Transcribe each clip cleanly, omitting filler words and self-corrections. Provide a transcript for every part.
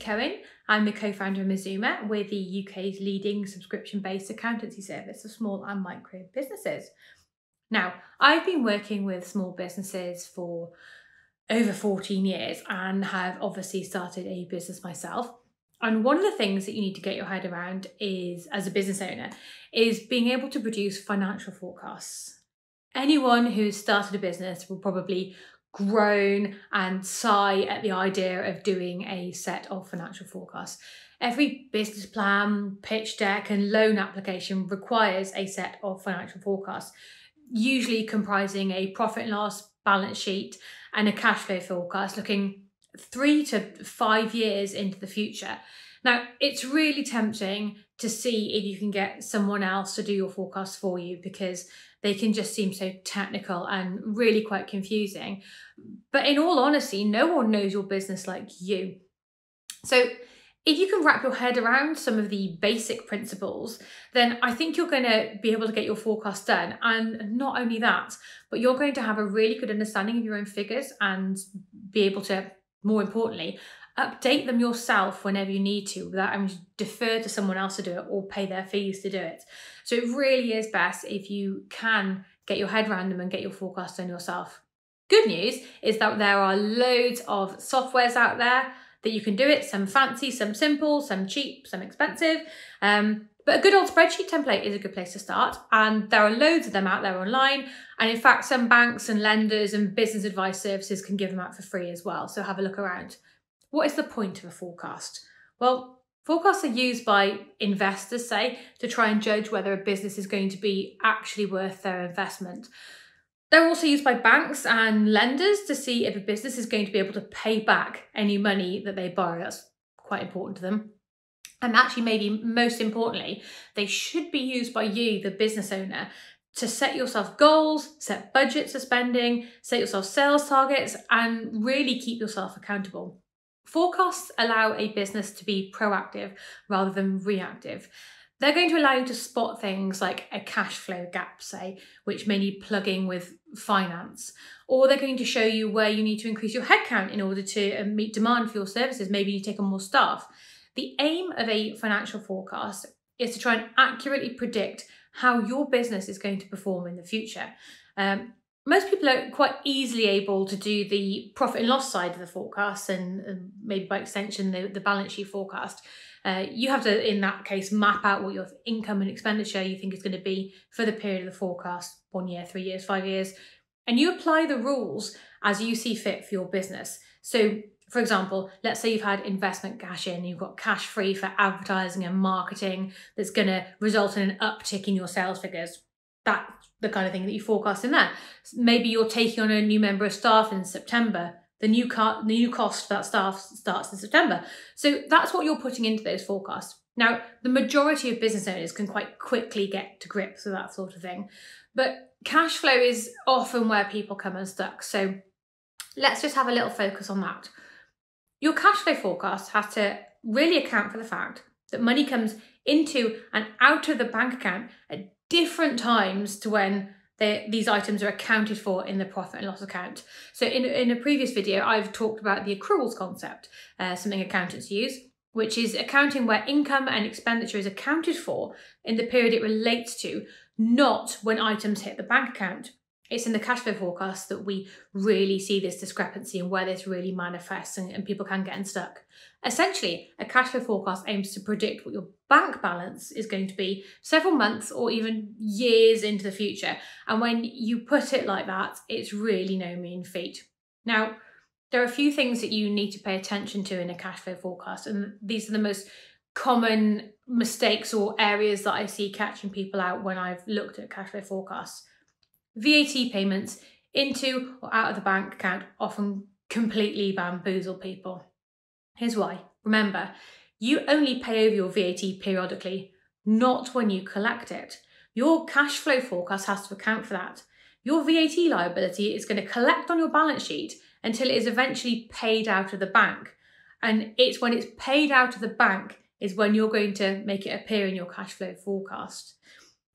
Cohen. I'm the co-founder of Mazuma. We're the UK's leading subscription-based accountancy service for small and micro businesses. Now, I've been working with small businesses for over 14 years and have obviously started a business myself. And one of the things that you need to get your head around is, as a business owner, is being able to produce financial forecasts. Anyone who's started a business will probably groan and sigh at the idea of doing a set of financial forecasts. Every business plan, pitch deck and loan application requires a set of financial forecasts, usually comprising a profit and loss, balance sheet and a cash flow forecast looking 3 to 5 years into the future. Now, it's really tempting to see if you can get someone else to do your forecast for you because they can just seem so technical and really quite confusing. But in all honesty, no one knows your business like you. So if you can wrap your head around some of the basic principles, then I think you're going to be able to get your forecast done. And not only that, but you're going to have a really good understanding of your own figures and be able to, more importantly, update them yourself whenever you need to without having to defer to someone else to do it or pay their fees to do it. So it really is best if you can get your head around them and get your forecast done yourself. Good news is that there are loads of softwares out there that you can do it, some fancy, some simple, some cheap, some expensive. But a good old spreadsheet template is a good place to start. And there are loads of them out there online. And in fact, some banks and lenders and business advice services can give them out for free as well. So have a look around. What is the point of a forecast? Well, forecasts are used by investors, say, to try and judge whether a business is going to be actually worth their investment. They're also used by banks and lenders to see if a business is going to be able to pay back any money that they borrow. That's quite important to them. And actually, maybe most importantly, they should be used by you, the business owner, to set yourself goals, set budgets for spending, set yourself sales targets, and really keep yourself accountable. Forecasts allow a business to be proactive rather than reactive. They're going to allow you to spot things like a cash flow gap, say, which may need plugging with finance. Or they're going to show you where you need to increase your headcount in order to meet demand for your services. Maybe you take on more staff. The aim of a financial forecast is to try and accurately predict how your business is going to perform in the future. Most people are quite easily able to do the profit and loss side of the forecast and maybe by extension the balance sheet forecast. You have to, in that case, map out what your income and expenditure you think is going to be for the period of the forecast, 1 year, 3 years, 5 years, and you apply the rules as you see fit for your business. So, for example, let's say you've had investment cash in, you've got cash free for advertising and marketing that's going to result in an uptick in your sales figures. That's the kind of thing that you forecast in there. Maybe you're taking on a new member of staff in September. The new cost for that staff starts in September. So that's what you're putting into those forecasts. Now, the majority of business owners can quite quickly get to grips with that sort of thing. But cash flow is often where people come unstuck. So let's just have a little focus on that. Your cash flow forecast has to really account for the fact that money comes into and out of the bank account at different times to when these items are accounted for in the profit and loss account. So in a previous video, I've talked about the accruals concept, something accountants use, which is accounting where income and expenditure is accounted for in the period it relates to, not when items hit the bank account. It's in the cash flow forecast that we really see this discrepancy and where this really manifests and people can get unstuck. Essentially, a cash flow forecast aims to predict what your bank balance is going to be several months or even years into the future. And when you put it like that, it's really no mean feat. Now, there are a few things that you need to pay attention to in a cash flow forecast, and these are the most common mistakes or areas that I see catching people out when I've looked at cash flow forecasts. VAT payments into or out of the bank account often completely bamboozle people. Here's why. Remember, you only pay over your VAT periodically, not when you collect it. Your cash flow forecast has to account for that. Your VAT liability is going to collect on your balance sheet until it is eventually paid out of the bank. And it's when it's paid out of the bank is when you're going to make it appear in your cash flow forecast.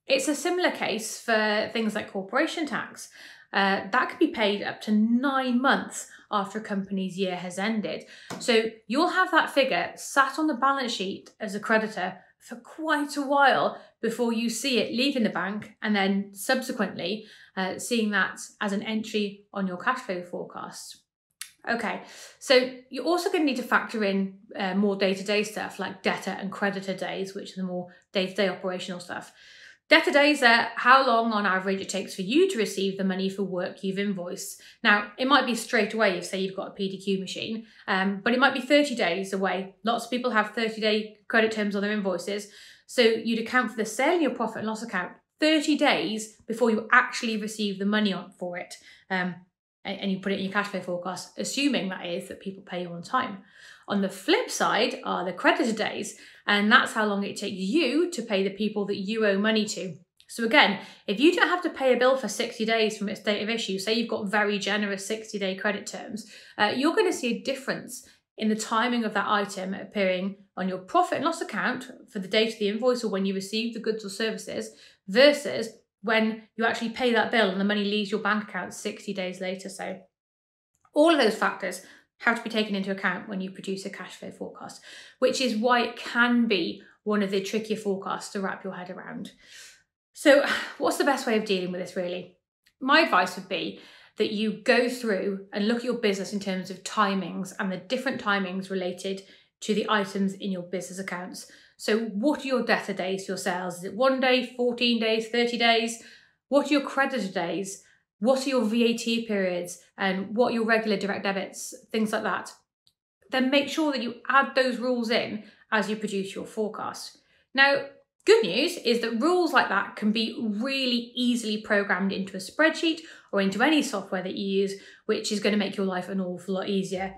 It's a similar case for things like corporation tax. That can be paid up to 9 months after a company's year has ended. So you'll have that figure sat on the balance sheet as a creditor for quite a while before you see it leaving the bank, and then subsequently seeing that as an entry on your cash flow forecast. Okay, so you're also going to need to factor in more day-to-day stuff like debtor and creditor days, which are the more day-to-day operational stuff. Debtor days are how long on average it takes for you to receive the money for work you've invoiced. Now, it might be straight away if, say, you've got a PDQ machine, but it might be 30 days away. Lots of people have 30-day credit terms on their invoices. So you'd account for the sale in your profit and loss account 30 days before you actually receive the money for it. And you put it in your cash flow forecast, assuming that is that people pay you on time. On the flip side are the creditor days, and that's how long it takes you to pay the people that you owe money to. So again, if you don't have to pay a bill for 60 days from its date of issue, say you've got very generous 60-day credit terms, you're going to see a difference in the timing of that item appearing on your profit and loss account for the date of the invoice or when you receive the goods or services versus when you actually pay that bill and the money leaves your bank account 60 days later. So all of those factors have to be taken into account when you produce a cash flow forecast, which is why it can be one of the trickier forecasts to wrap your head around. So what's the best way of dealing with this really? My advice would be that you go through and look at your business in terms of timings and the different timings related to the items in your business accounts. So what are your debtor days for your sales? Is it 1 day, 14 days, 30 days? What are your creditor days? What are your VAT periods? And what are your regular direct debits? Things like that. Then make sure that you add those rules in as you produce your forecast. Now, good news is that rules like that can be really easily programmed into a spreadsheet or into any software that you use, which is going to make your life an awful lot easier.